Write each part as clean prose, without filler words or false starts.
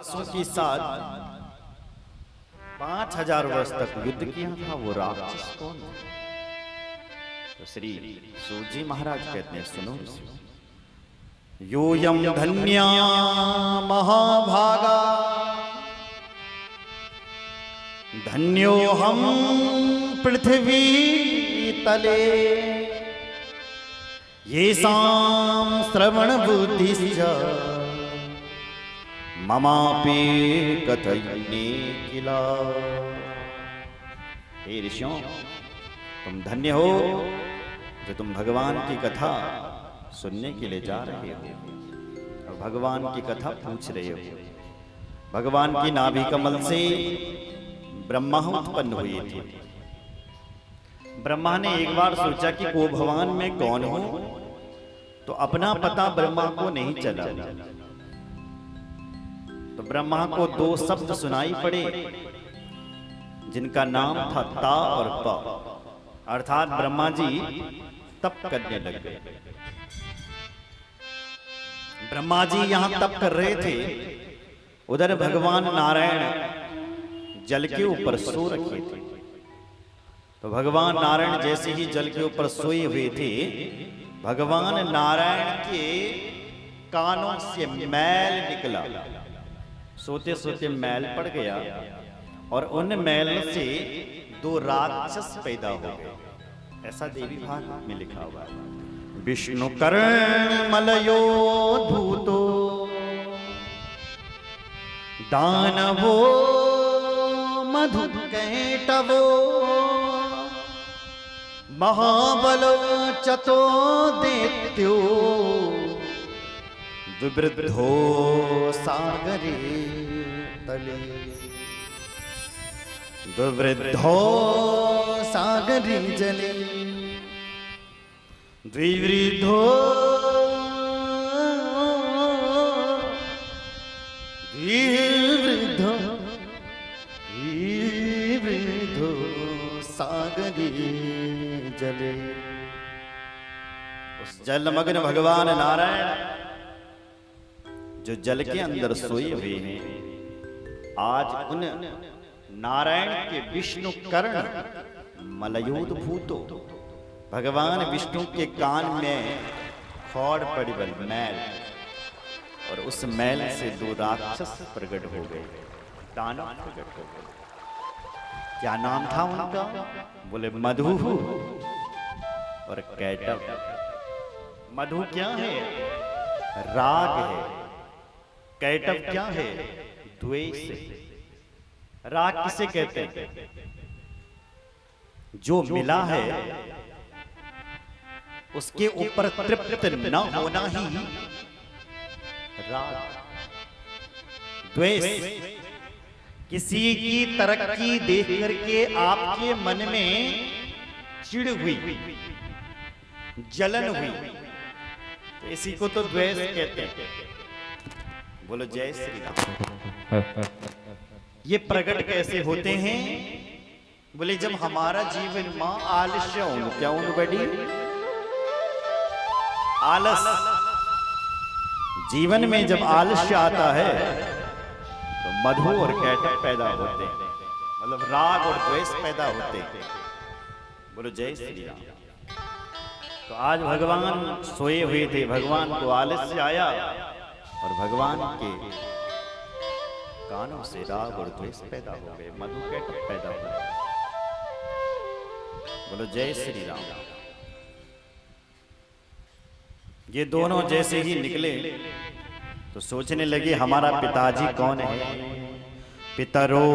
के साथ 5000 वर्ष तक युद्ध किया था। वो राक्षस कौन था? तो श्री सूजी महाराज कहते हैं, सुनो योयम धन्या महाभागा धन्यो हम पृथ्वी तले ये साम श्रवण बुद्धिश्च ममापि कथयिने किला। हे ऋषियों, तुम धन्य हो जो तुम भगवान की कथा सुनने के लिए जा रहे हो और भगवान की कथा पूछ रहे हो। भगवान की नाभि कमल से ब्रह्मा उत्पन्न हुए थे। ब्रह्मा ने एक बार सोचा कि वो भगवान में कौन हो, तो अपना पता ब्रह्मा को नहीं चला। तो ब्रह्मा को दो शब्द सुनाई पड़े जिनका नाम था ता और प, अर्थात ब्रह्मा जी तप करने लग गए। ब्रह्मा जी यहां तप कर रहे थे, उधर भगवान नारायण जल के ऊपर सो रखे थे। तो भगवान नारायण जैसे ही जल के ऊपर सोए हुए थे, भगवान नारायण के कानों से मैल निकला। सोते सोते मैल पड़ गया और उन मैल से दो राक्षस पैदा हो गए। ऐसा देवी भागवत में लिखा हुआ है। विष्णु कर्ण मलयो धूतो दानवो मधु कैटवो महाबलो चतो दैत्यो विवृद्धो सागरे तले विवृद्धो सागरे जले द्विवृद्धो द्विवृद्धो द्विवृद्धो सागरे जले। उस जलमग्न भगवान नारायण जो जल के अंदर सोए हुए हैं, आज उन नारायण के विष्णु कर्ण मलयोद्भूतो, भगवान विष्णु के कान में खौड़ पड़ी बल मैल, और उस मैल से दो राक्षस प्रकट हो गए, दानव प्रकट हो गए। क्या नाम था उनका? बोले मधु और कैटव। मधु क्या है? राग है। कैटव क्या है? द्वेष है। राग किसे कहते हैं? जो मिला है उसके ऊपर तृप्त न होना ही राग। द्वेष किसी की तरक्की देख करके आपके मन में चिढ़ हुई, जलन हुई, तो इसी को तो द्वेष कहते हैं। बोलो जय श्री राम। ये प्रकट कैसे होते हैं? बोले जब हमारा जीवन मां आलस्य हो, क्या हो बड़ी आलस, जीवन में जब आलस्य आता है तो मधु और कैटव पैदा होते हैं, मतलब राग और द्वेष पैदा होते हैं। बोलो जय श्री राम। तो आज भगवान सोए हुए थे, भगवान को आलस्य आया और भगवान के कानों से राग और द्वेष पैदा हो गए, मधु कैटव पैदा हो गए। बोलो जय श्री राम। ये दोनों जैसे ही निकले तो सोचने लगे हमारा पिताजी कौन है? पितरो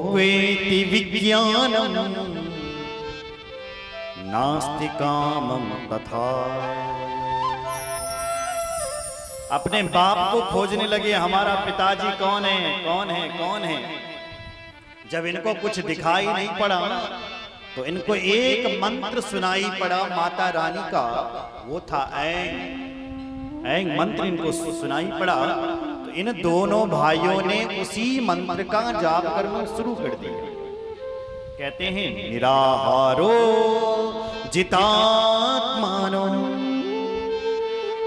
क्वेति विज्ञानम नास्ति कामम तथा। अपने बाप को खोजने लगे, हमारा पिताजी कौन है, कौन है, कौन है। जब इनको कुछ दिखाई नहीं पड़ा तो इनको एक मंत्र सुनाई पड़ा माता रानी का, वो था ऐं। ऐं मंत्र इनको सुनाई पड़ा तो इन दोनों भाइयों ने उसी मंत्र का जाप करना शुरू कर दिया। कहते हैं निराहारो जितात्मानो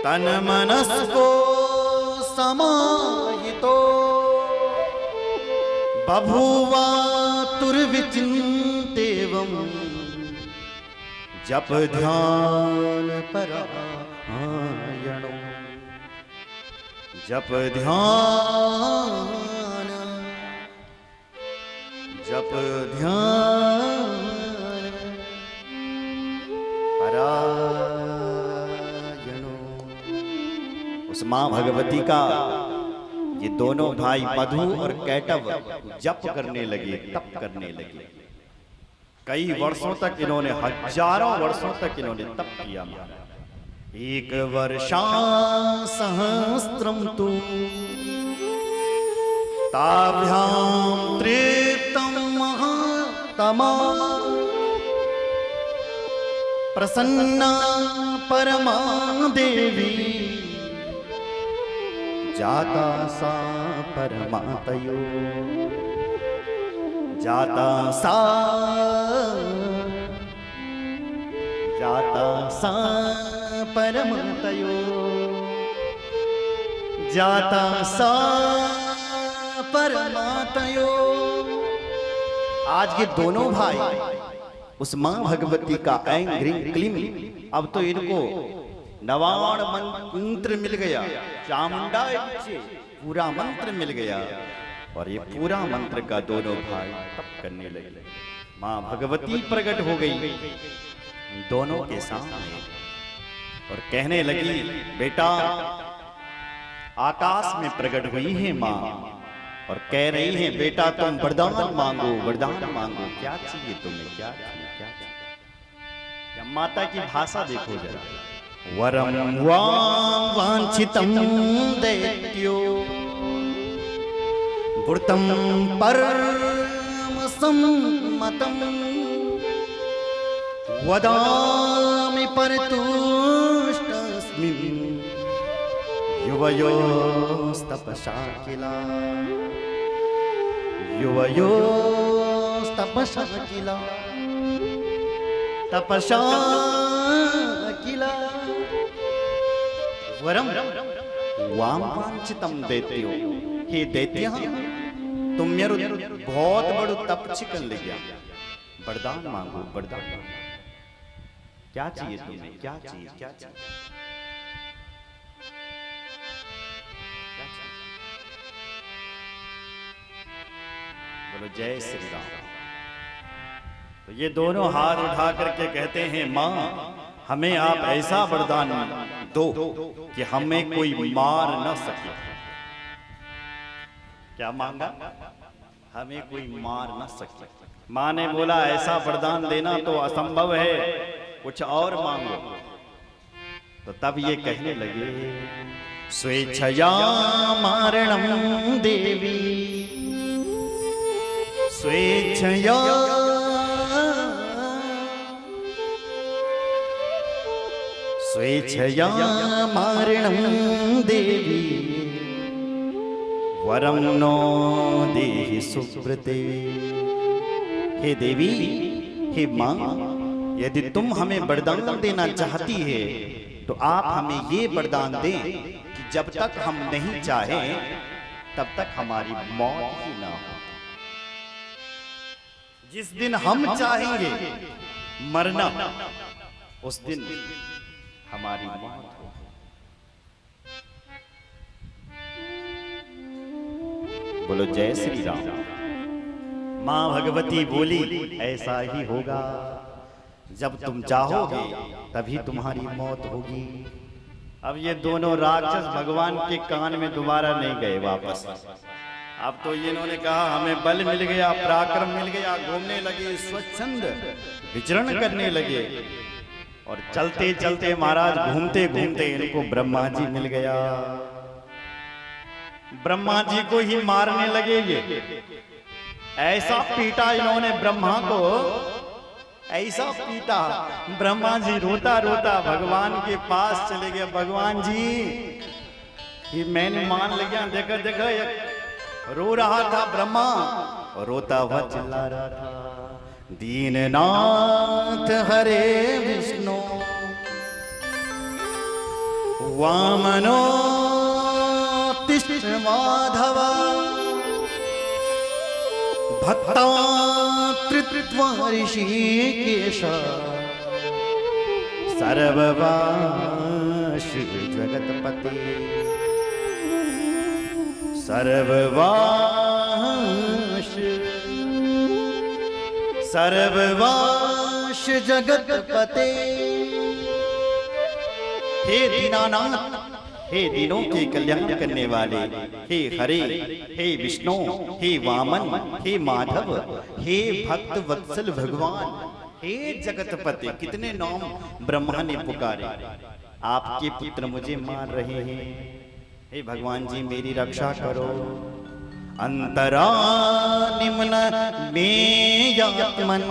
तन मनस्को समाहितो बभुवातुर्विचिन्तेवं जप ध्यान परायणो जप ध्यान परायणो। उस मां भगवती का ये दोनों भाई मधु और कैटव जप करने लगे, तप करने लगे। कई वर्षों तक इन्होंने, हजारों वर्षों तक इन्होंने तप किया। एक वर्षा सहस्त्रम तु ताभ्याम तृप्तं महात्मा प्रसन्ना परमा देवी जाता सा परमातयो जाता सा परमातयो जाता सा परमातयो। आज ये दोनों भाई उस मां भगवती का ऐं ग्रीं क्लीं, अब तो इनको नवाण मंत्र मिल गया, चामुंडा पूरा मंत्र मिल गया। और ये पूरा मंत्र का दोनों भाई तप करने लगे। मां भगवती प्रकट हो गई दोनों के सामने और कहने लगी, बेटा आकाश में प्रकट हुई है मां और कह रही हैं, बेटा तुम वरदान मांगो, वरदान मांगो। क्या चाहिए तुम्हें, क्या चाहिए, क्या चाहिए? या माता की भाषा देखो जरा। वरम वांछितं दैत्यो वृतं परम सम्मतं वदामि परतुष्टस्मिन् युवयोस्तपसा किला युवयोस्तपसा किला तपसा किला वरम वांछितं दैत्यो। हे दैत्य तुम मेरे बहुत बड़ो तप चिकन ले गया, वरदान मांगो, वरदान मांगो। क्या चाहिए तुम्हें, क्या चाहिए, क्या चाहिए? बोलो जय श्री राम। तो ये दोनों हाथ उठा करके कहते हैं, मां हमें आप ऐसा वरदान दो कि हमें कोई मार न सके। क्या मांगा? हमें कोई मार न सके। मां ने बोला ऐसा वरदान देना तो असंभव है, कुछ और मांगो। तो तब ये कहने लगे, स्वेच्छया मारणं देवी स्वेच्छया स्वेच्छया मारणं देवी वरम नो देहि सुब्रते। हे देवी, हे मां, यदि तुम हमें वरदान देना चाहती है तो आप हमें ये वरदान दें कि जब तक हम नहीं चाहें तब तक हमारी मौत ही ना हो। जिस दिन हम चाहेंगे मरना उस दिन हमारी मौत हो। बोलो जय श्री राम। मां भगवती बोली, ऐसा ही होगा, जब तुम चाहोगे तभी तुम्हारी मौत होगी। अब ये दोनों राक्षस भगवान के कान में दोबारा नहीं गए वापस। अब तो इन्होंने कहा हमें बल मिल गया, पराक्रम मिल गया, घूमने लगे, स्वच्छंद विचरण करने लगे। और चलते चलते महाराज घूमते घूमते इनको ब्रह्मा जी मिल गया। ब्रह्मा जी को ही मारने लगे ये। ऐसा पीटा इन्होंने ब्रह्मा को, ऐसा पीटा। ब्रह्मा जी रोता रोता भगवान के पास चले गए। भगवान जी ये मैंने मान लिया, देखा देखा रो रहा था ब्रह्मा, रोता हुआ चिल्ला रहा था, दीननाथ हरे विष्णु वामनो तिष्ठ माधव भक्तातृत्वा ऋषिकेश सर्ववाश जगतपते सर्ववाश जगतपते। हे दीनानाथ, हे दीनों के कल्याण करने वाले, हे हरे, हे विष्णु, हे वामन, हे माधव, हे भक्त वत्सल भगवान, हे जगतपते। कितने नाम ब्रह्मा ने पुकारे। आपके पुत्र मुझे मार रहे हैं, हे भगवान जी मेरी रक्षा करो। अंतरा निम्न मेयात्मन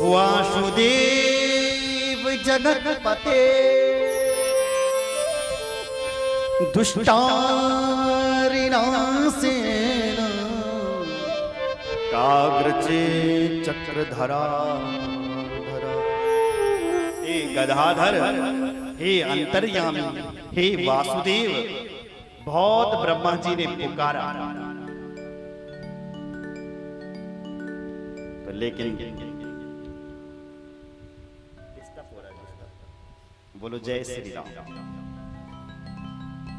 वासुदेव जगतपते दुष्टारिनासेन काग्रचे चक्रधरा। हे गदाधर, हे अंतर्यामी, हे वासुदेव, बहुत ब्रह्मा जी ने पुकारा, तो लेकिन बोलो जय श्री राम।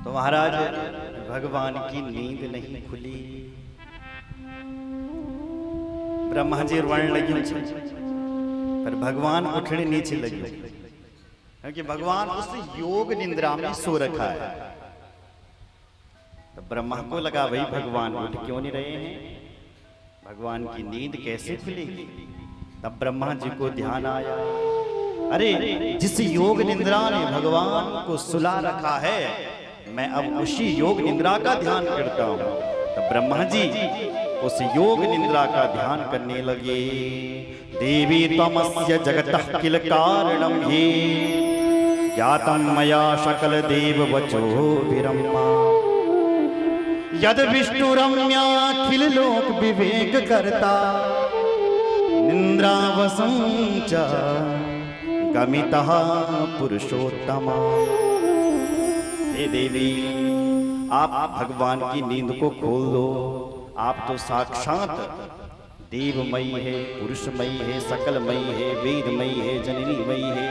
तो महाराज भगवान की नींद नहीं खुली। ब्रह्मा जी रोने लगे, पर भगवान उठने नीचे लगे, क्योंकि भगवान उस योग निंद्रा में सो रखा है। तो ब्रह्मा को लगा भाई भगवान उठ क्यों नहीं रहे हैं, भगवान की नींद कैसे खुलेगी। तब ब्रह्मा जी को ध्यान आया, अरे जिस योग निंद्रा ने भगवान को सुला रखा है, मैं अब उसी योग निंद्रा का ध्यान करता हूं। तब ब्रह्मा जी उस योग निंद्रा का ध्यान करने लगे। देवी तमस्य जगतः किल कारणम हि ज्ञातम मया सकल देव वचो विरम्मा यद विष्णुरम्याखिल लोक विवेक करता निंद्रावसं च गमितः पुरुषोत्तमा। हे देवी, आप भगवान की नींद को खोल दो। आप तो साक्षात देवमयी है, पुरुषमयी है, सकलमयी है, वेदमयी है, जननीमयी है।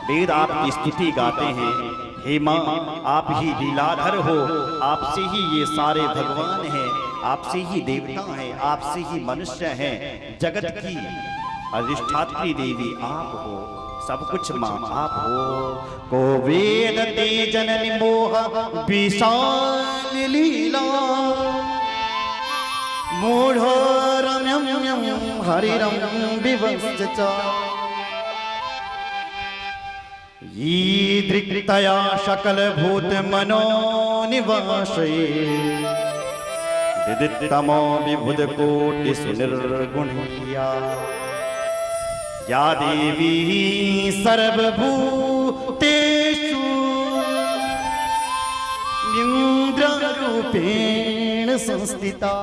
वेद आपकी स्तुति गाते हैं। हे माँ, आप ही लीलाधर हो, आपसे ही ये सारे भगवान हैं, आपसे ही देवता हैं, आपसे ही मनुष्य हैं। जगत की अधिष्ठात्री देवी आप हो, सब कुछ माँ आप हो। को वेदते जननि मोह विशाल लीला मूढ़ो रम्यं हरिरं विवस्य च ईदृक्तया सकल भूत मनो निवासये दिदितमो विबुध कोटि सुनिर्गुणिया या देवी सर्वभूतेषु इंद्ररूपेण संस्थिता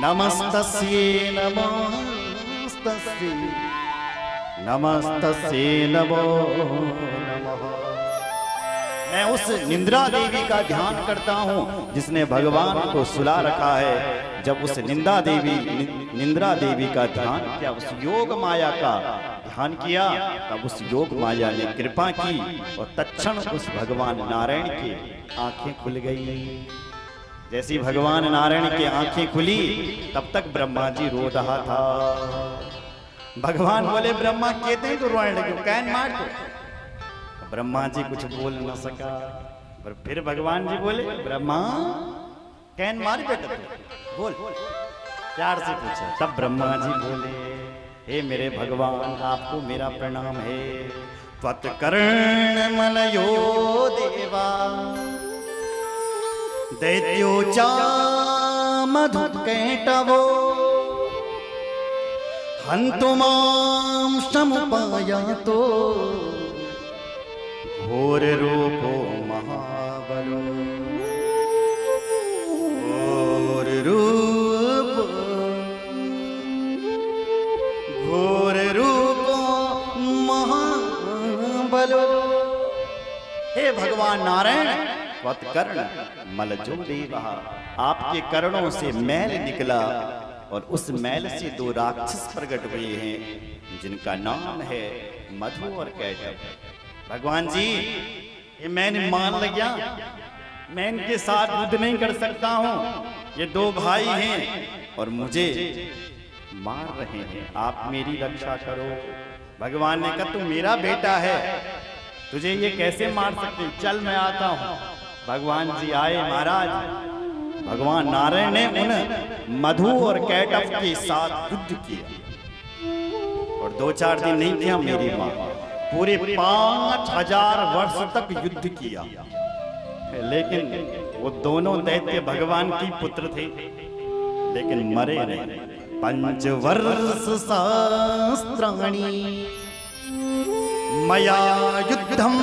नमस्तस्यै नमस्तस्यै नमस्तस्यै नमो नमः। मैं उस निंद्रा देवी का ध्यान करता हूँ जिसने भगवान को सुला रखा है। जब उस निंद्रा देवी का ध्यान किया, उस योग माया का ध्यान किया, तब उस योग माया ने कृपा की और तत्क्षण उस भगवान नारायण की आंखें खुल गई। जैसी भगवान नारायण की आंखें खुली, तब तक ब्रह्मा जी रो रहा था। भगवान बोले ब्रह्मा कहते हैं तो रोने लगे, कैन मार दो। ब्रह्मा जी कुछ बोल न सका, पर फिर भगवान जी बोले ब्रह्मा कैन मार बेटा तू बोल, प्यार से पूछा। तब ब्रह्मा जी बोले हे मेरे भगवान, आपको मेरा प्रणाम है। त्वत्कर्ण मलयो देवा दैत्यो च मधुकैटवो हन्तु मां समुपायातो घोर रूपो महाबलो। घोर रूपो महाबलो। हे भगवान नारायण, त्वत्कर्ण मलजो देवः, आपके कर्णों से मैल निकला और उस मैल से दो राक्षस प्रकट हुए हैं जिनका नाम है मधु और कैटभ। भगवान जी ये मैंने मान लिया, मैं इनके साथ युद्ध नहीं कर सकता हूँ, ये दो भाई हैं और मुझे मार रहे हैं, आप मेरी रक्षा करो। भगवान ने कहा तू मेरा बेटा है, तुझे ये कैसे मार सकते, चल मैं आता हूँ। भगवान जी आए महाराज, भगवान नारायण ने उन मधु और कैटभ के साथ युद्ध किया और 2-4 दिन नहीं किया मेरी माँ, पूरे 5000 वर्ष तक युद्ध किया। लेकिन वो दोनों दैत्य भगवान की पुत्र थे लेकिन मरे नहीं। 5 वर्ष सहस्राणि मया युद्धं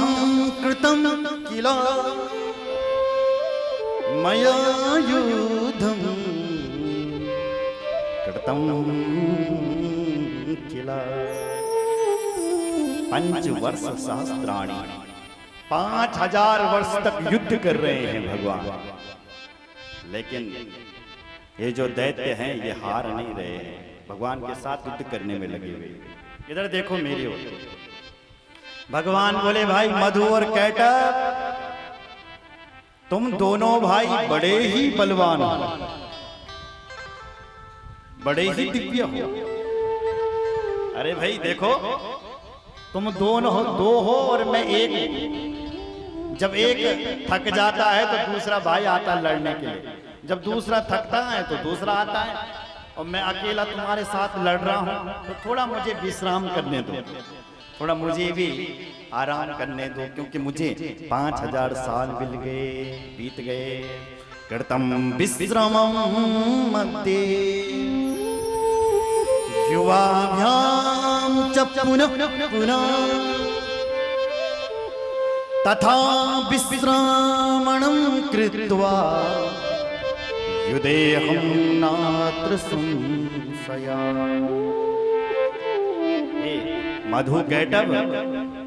कृतं किल, मया युद्धं कृतं किल। 5 वर्ष सहस्राणि, 5000 वर्ष तक युद्ध कर रहे हैं भगवान, लेकिन ये जो दैत्य हैं ये हार नहीं रहे हैं, भगवान के साथ युद्ध करने में लगे हुए। इधर देखो मेरी ओर, भगवान बोले भाई मधु और कैटभ तुम दोनों भाई बड़े ही बलवान हो, बड़े ही दिव्य हो। अरे भाई देखो तुम दोनों हो, 2 हो और मैं 1 हूं। जब एक थक जाता है तो दूसरा भाई आता है लड़ने के लिए, जब दूसरा थकता है तो दूसरा आता है, और मैं अकेला तुम्हारे साथ लड़ रहा हूं, तो थोड़ा मुझे विश्राम करने दो, थोड़ा मुझे भी आराम करने दो, क्योंकि मुझे 5000 साल बीत गए। कृतं विश्रामं मध्ये युवाभ्यां च पुनः पुनः तथा विश्रामणं कृत्वा युदेहं नात्र संशया। मधु कैटभ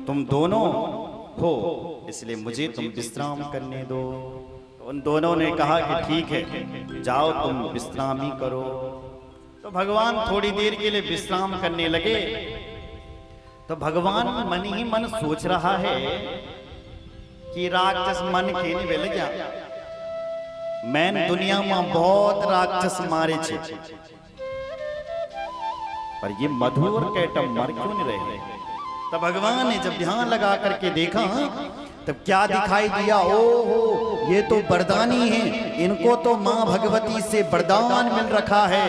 तुम दोनों हो, इसलिए मुझे तुम विश्राम करने दो। उन दोनों ने कहा कि ठीक है जाओ तुम विश्राम ही करो। तो भगवान थोड़ी देर के लिए विश्राम करने लगे, तो भगवान मन ही मन सोच रहा है कि राक्षस मन के नहीं बेले जा, मैं दुनिया में बहुत राक्षस मारे छे, पर ये मधु और कैटभ मर क्यों नहीं रहे। तब भगवान ने जब ध्यान लगा करके देखा तब क्या दिखाई दिया, ओहो ये तो वरदानी है, इनको तो माँ भगवती से वरदान मिल रखा है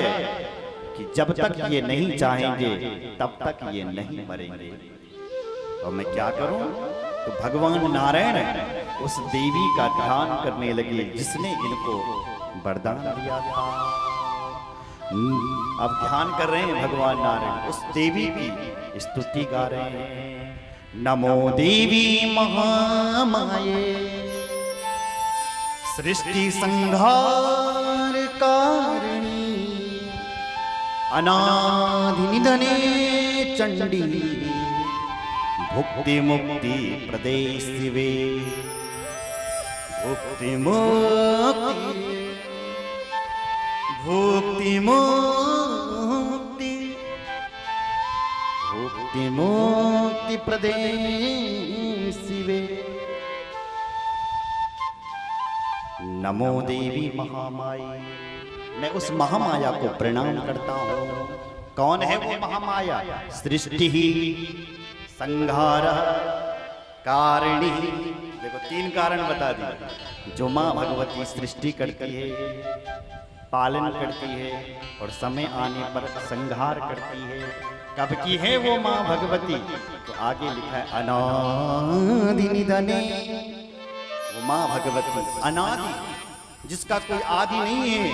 कि जब तक ये नहीं चाहेंगे तब तक ये नहीं मरेंगे। और मैं क्या करूं? तो भगवान नारायण उस देवी का ध्यान करने लगे जिसने इनको वरदान दिया था। अब ध्यान कर रहे हैं भगवान नारायण, उस देवी की स्तुति गा रहे हैं। नमो देवी महामाये सृष्टि संहार कारिणी अनादि निधने चंडी भुक्ति मुक्ति प्रदे शिवे भुक्ति मुक्ति भुक्ति मुक्ति भुक्ति मुक्ति प्रदे शिवे। नमो देवी महामाई, मैं उस महामाया को प्रणाम करता हूँ। कौन है वो महामाया? सृष्टि संहार कारिणी। देखो 3 कारण बता दिए। जो माँ भगवती सृष्टि करती है, पालन करती है और समय आने पर संहार करती है। कब की है वो माँ भगवती? तो आगे लिखा है अनादि निधने। वो माँ भगवती अनादि, जिसका कोई आदि नहीं है,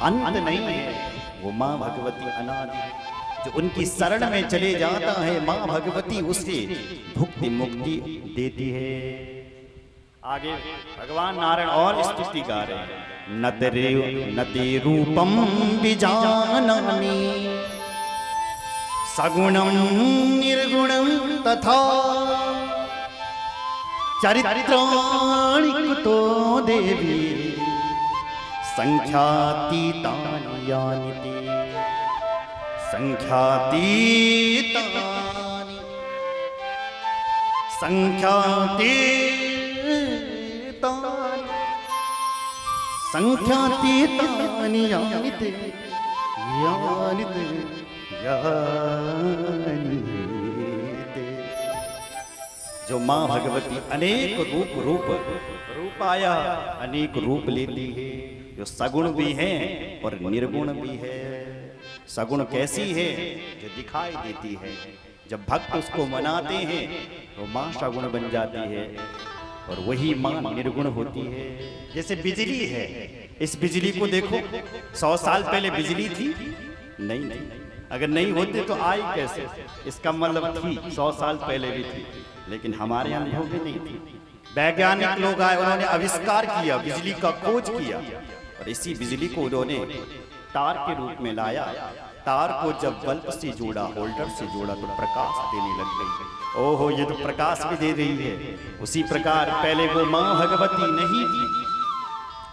अंत नहीं है, वो माँ भगवती अनादि। जो उनकी शरण में चले जाता है माँ भगवती उसे भुक्ति मुक्ति देती है। आगे भगवान नारायण और स्तुति गा रहे हैं। नते रूपम विजानामि सगुणं निर्गुणं तथा चरित्राणि कुतो देवी संख्यातीतानि यानि ते संख्यातीतानि संख्यातीतानि यानि ते यानि ते यानि ते। जो मां भगवती अनेक रूप आया अनेक रूप लेती है, जो सगुण भी है और निर्गुण भी है। सगुण कैसी है? जो दिखाई देती है, जब भक्त उसको मनाते हैं तो मां सगुण बन जाती है, और वही मां निर्गुण होती है। जैसे बिजली है, इस बिजली को देखो, 100 साल पहले बिजली थी? नहीं, अगर नहीं होते तो आई कैसे? इसका मतलब थी, 100 साल पहले भी थी, लेकिन हमारे अनुभव में नहीं थी। वैज्ञानिक लोग आए, उन्होंने आविष्कार किया, बिजली का खोज किया, और इसी बिजली को उन्होंने तार के रूप में लाया। तार को जब बल्ब से जोड़ा, होल्डर से जोड़ा, तो प्रकाश देने लग गई। ओहो, ये तो प्रकाश भी दे रही है। उसी प्रकार पहले वो मां भगवती नहीं थी,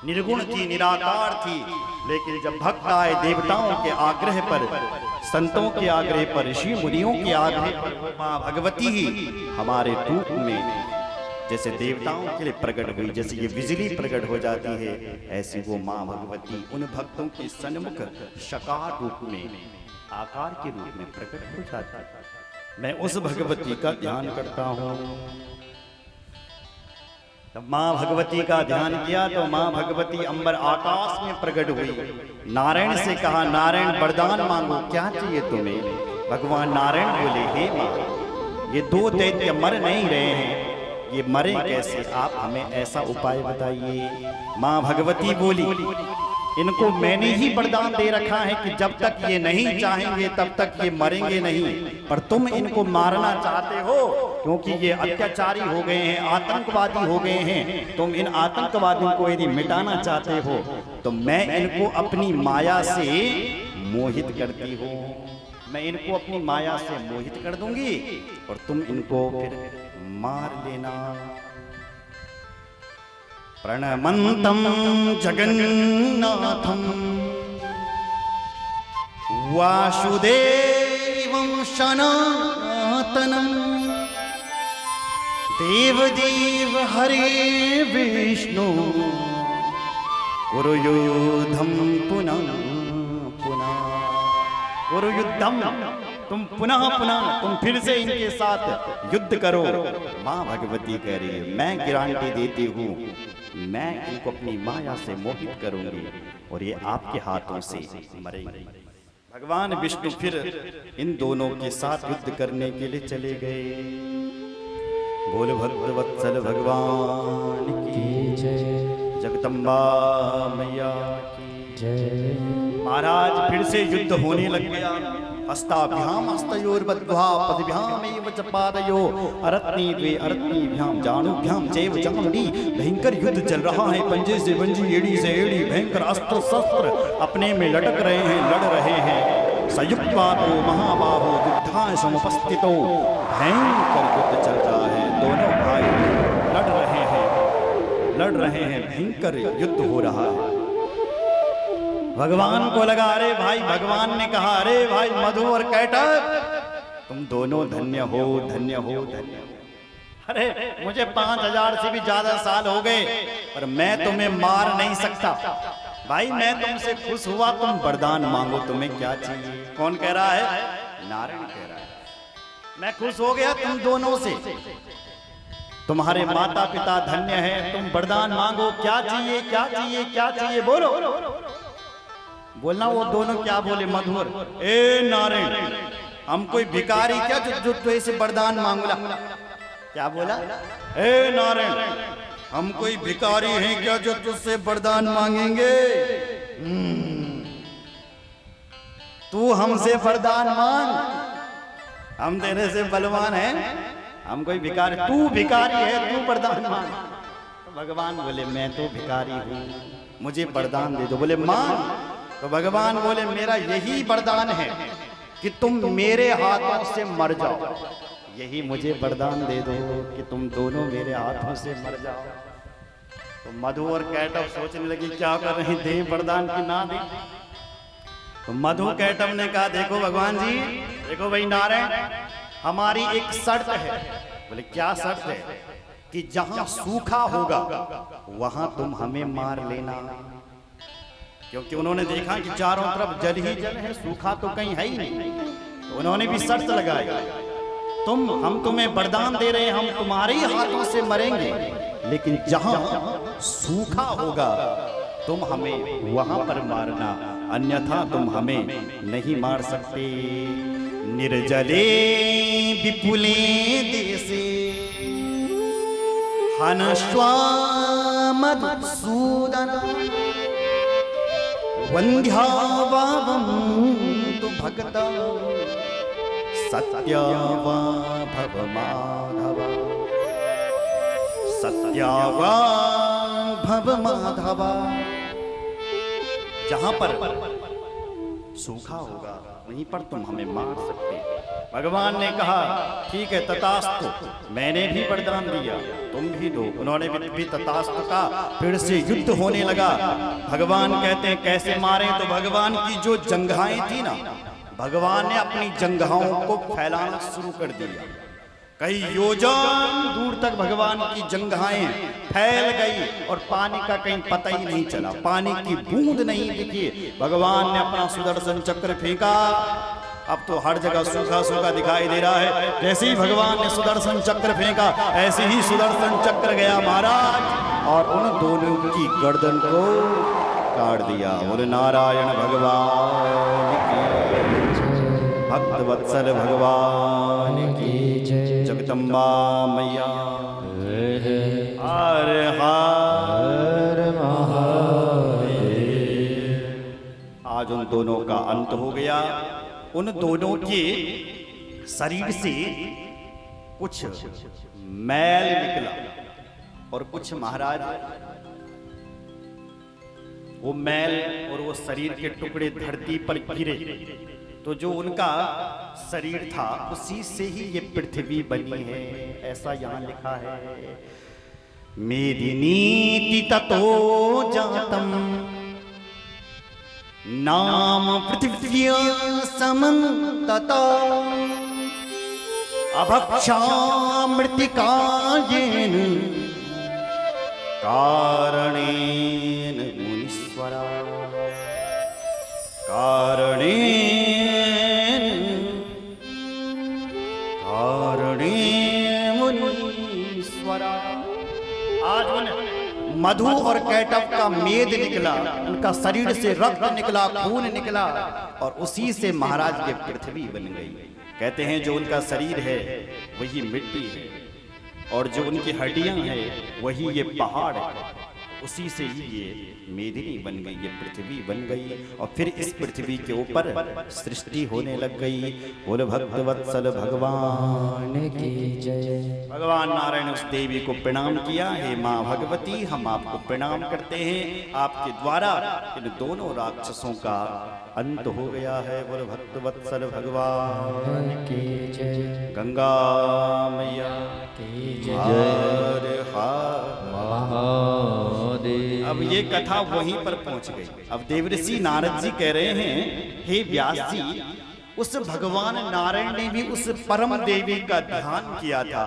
निर्गुण थी, निराकार थी, लेकिन जब भक्त आए, देवताओं के आग्रह पर, संतों के आग्रह पर, ऋषि मुनियों के आग्रह पर, मां भगवती ही हमारे रूप में जैसे देवताओं के लिए प्रकट हुई, जैसे ये बिजली प्रकट हो जाती है, ऐसी वो मां भगवती उन भक्तों के सन्मुख शकार रूप में, आकार के रूप में प्रकट हो जाती है। मैं उस भगवती का ध्यान करता हूं। तब मां भगवती का ध्यान किया तो मां भगवती अंबर आकाश में प्रकट हुई। नारायण से कहा, नारायण वरदान मांगो, क्या चाहिए तुम्हें? भगवान नारायण बोले, हे मां, ये 2 दैत्य मर नहीं रहे हैं, ये मरे कैसे? आप हमें ऐसा उपाय बताइए। मां भगवती बोली, इनको मैंने ही वरदान दे रखा है कि जब तक ये नहीं चाहेंगे तब तक ये मरेंगे नहीं, पर तुम इनको मारना चाहते हो क्योंकि ये अत्याचारी हो गए हैं, आतंकवादी हो गए हैं। तुम इन आतंकवादियों को यदि मिटाना चाहते हो तो मैं इनको अपनी माया से मोहित करती हूँ, मैं इनको अपनी माया से मोहित कर दूंगी और तुम इनको फिर मार लेना। प्रणमन्तं जगन्नाथं वासुदेवं सनातनं देवदेव हरे विष्णु कुरु युद्धं पुनः पुनः, कुरु युद्धम, तुम पुनः पुनः, तुम फिर से इनके साथ युद्ध करो। मां भगवती कह रही है, मैं गारंटी देती हूँ, मैं इनको अपनी माया से मोहित करूंगी और ये आपके हाथों से मरेंगे। भगवान विष्णु फिर इन दोनों के साथ युद्ध करने के लिए चले गए। बोल भक्तवत्सल भगवान की जय, जगदम्बा मैया की जय। महाराज फिर से युद्ध होने लग गया। हस्ताभ्याम हस्तयोर्बद्ध्वा पदभ्यामेव च पादयो अरत्नी द्वे अरत्नीभ्याम जानुभ्याम चैव जानुनी। भयंकर युद्ध चल रहा है, पंजे से पंजी, एड़ी से एड़ी, भयंकर अस्त्र शस्त्र अपने में लटक रहे हैं, लड़ रहे हैं। संयुक्तवादो महाबाहो युद्धाय समुपस्थितो, भयंकर युद्ध चल रहा है, दोनों भाई लड़ रहे हैं, भयंकर युद्ध हो रहा है। भगवान को लगा, अरे भाई, भगवान ने कहा, अरे भाई मधु और कैटक, तुम दोनों धन्य हो, धन्य हो, धन्य हो। अरे मुझे 5000 से भी ज्यादा साल हो गए, पर मैं तुम्हें मार नहीं सकता। भाई मैं तुमसे खुश हुआ, तुम वरदान मांगो, तुम्हें क्या चाहिए? कौन कह रहा है? नारायण कह रहा है। मैं खुश हो गया तुम दोनों से, तुम्हारे माता पिता धन्य है, तुम वरदान मांगो, क्या चाहिए, क्या चाहिए, क्या चाहिए, बोलो। बोलना, वो दोनों क्या बोले? मधुर, ए नारायण, हम कोई भिखारी क्या जो तो ऐसे वरदान मांगला? क्या बोला? ए नारायण, हम कोई भिखारी हैं क्या जो तुझसे वरदान मांगेंगे? तू हमसे वरदान मांग, हम तेरे से बलवान हैं, हम कोई भिखारी, तू भिखारी है, तू वरदान मांग। तो भगवान बोले, मैं तो भिखारी हूँ, मुझे वरदान दे दो। बोले मांग। तो भगवान बोले, मेरा यही वरदान है कि तुम मेरे हाथों से मर जाओ। यही मुझे वरदान दे दो कि तुम दोनों मेरे हाथों से मर जाओ। तो मधु और कैटव सोचने लगी क्या कर रहे, दें वरदान की ना दें। तो मधु कैटव ने कहा देखो भगवान जी, देखो भाई नारायण, हमारी एक शर्त है। बोले क्या शर्त है? कि जहां सूखा होगा वहां तुम हमें मार लेना। क्योंकि उन्होंने देखा कि चारों तरफ जल ही जल है, सूखा तो कहीं है ही नहीं। तो उन्होंने भी शर्त लगाई, हम तुम्हें वरदान दे रहे हैं, हम तुम्हारे ही हाथों से मरेंगे, लेकिन जहां सूखा होगा तुम हमें वहां पर मारना, अन्यथा तुम हमें नहीं मार सकते। निर्जले विपुले देशे हनश्वा मधुसूदन वंध्यावावं तु भगता सत्यावा भव माधव, सत्यावा भव माधव। जहां पर सूखा होगा वहीं पर तुम हमें मार सकते। भगवान ने कहा ठीक है तथास्तु, मैंने भी वरदान दिया, तुम भी दो। उन्होंने भी तथास्तु का, फिर से युद्ध होने लगा। भगवान कहते हैं कैसे मारे? तो भगवान की जो जंघाएं थी ना, भगवान ने अपनी जंघाओं को फैलाना शुरू कर दिया। कई योजन दूर तक भगवान की जंघाएं फैल गई और पानी का कहीं पता ही नहीं चला, पानी की बूंद नहीं दिखी। भगवान ने अपना सुदर्शन चक्र फेंका, अब तो हर जगह सूखा सूखा दिखाई दे रहा है। जैसे ही भगवान ने सुदर्शन चक्र फेंका, ऐसे ही सुदर्शन चक्र गया महाराज और उन दोनों की गर्दन को काट दिया। बोले नारायण भगवान की, भक्त वत्सल भगवान की, जगदम्बा मैया हर हर महादेव। आज उन दोनों का अंत हो गया। उन दोनों के शरीर से कुछ मैल निकला और कुछ महाराज वो मैल और वो शरीर के टुकड़े धरती पर गिरे। तो जो उनका शरीर था उसी से ही ये पृथ्वी बनी है, ऐसा यहाँ लिखा है। मेदिनीति ततो जातम नाम पृथिव्या समन्तता अभक्षा मृत्तिकायेन कारणेन मुनीश्वरा, मुनीश्वरा। आज उन मधु और कैटव का मेद निकला, उनका शरीर से रक्त निकला, खून निकला और उसी से महाराज की पृथ्वी बन गई। कहते हैं जो उनका शरीर है वही मिट्टी है और जो उनकी हड्डियां हैं वही ये पहाड़ है, उसी से ही ये मेदिनी बन गई, ये पृथ्वी बन गई और फिर इस पृथ्वी के ऊपर सृष्टि होने लग गई। बोले भक्तवत्सल भगवान की जय। भगवान नारायण उस देवी को प्रणाम किया, हे माँ भगवती हम आपको प्रणाम करते हैं, आपके द्वारा इन दोनों राक्षसों का अंत हो गया है। बोले भक्तवत्सल भगवान की जय। गंगा मैया की जय। अब ये कथा वहीं पर पहुंच गई। अब देवऋषि नारद जी कह रहे हैं हे व्यास जी, उस भगवान नारायण ने भी उस परम देवी का ध्यान किया था,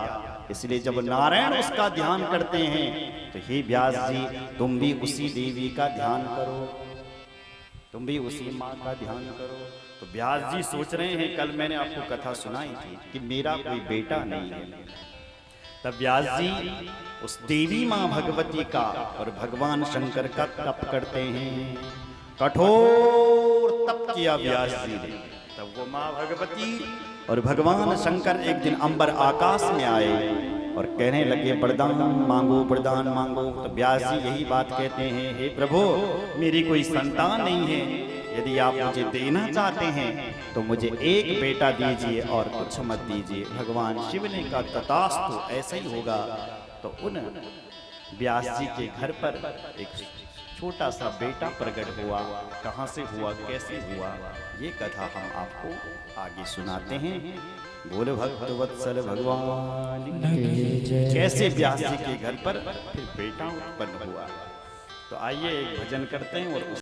इसलिए जब नारायण उसका ध्यान करते हैं तो हे व्यास जी तुम भी उसी देवी का ध्यान करो, तुम भी उसी माँ का ध्यान करो। तो व्यास जी सोच रहे हैं कल मैंने आपको कथा सुनाई थी कि मेरा कोई बेटा नहीं है। तब व्यास जी उस देवी माँ भगवती का और भगवान शंकर का तप करते हैं। कठोर तप किया व्यास जी ने। तब वो माँ भगवती और भगवान शंकर एक दिन अंबर आकाश में आए और कहने लगे वरदान मांगो, वरदान मांगो। तो व्यास जी यही बात कहते हैं, हे प्रभु मेरी कोई संतान नहीं है, यदि आप मुझे देना चाहते हैं तो मुझे एक बेटा दीजिए और कुछ मत दीजिए। भगवान शिव ने कहा तथास्तु, ऐसा ही होगा। तो उन व्यास जी के घर पर एक छोटा सा बेटा प्रकट हुआ। कहाँ से हुआ, कैसे हुआ, ये कथा हम आपको आगे सुनाते हैं। बोले भक्त वत्सल भगवान की जय। कैसे व्यास जी के घर पर फिर बेटा उत्पन्न हुआ। तो आइए एक भजन करते हैं और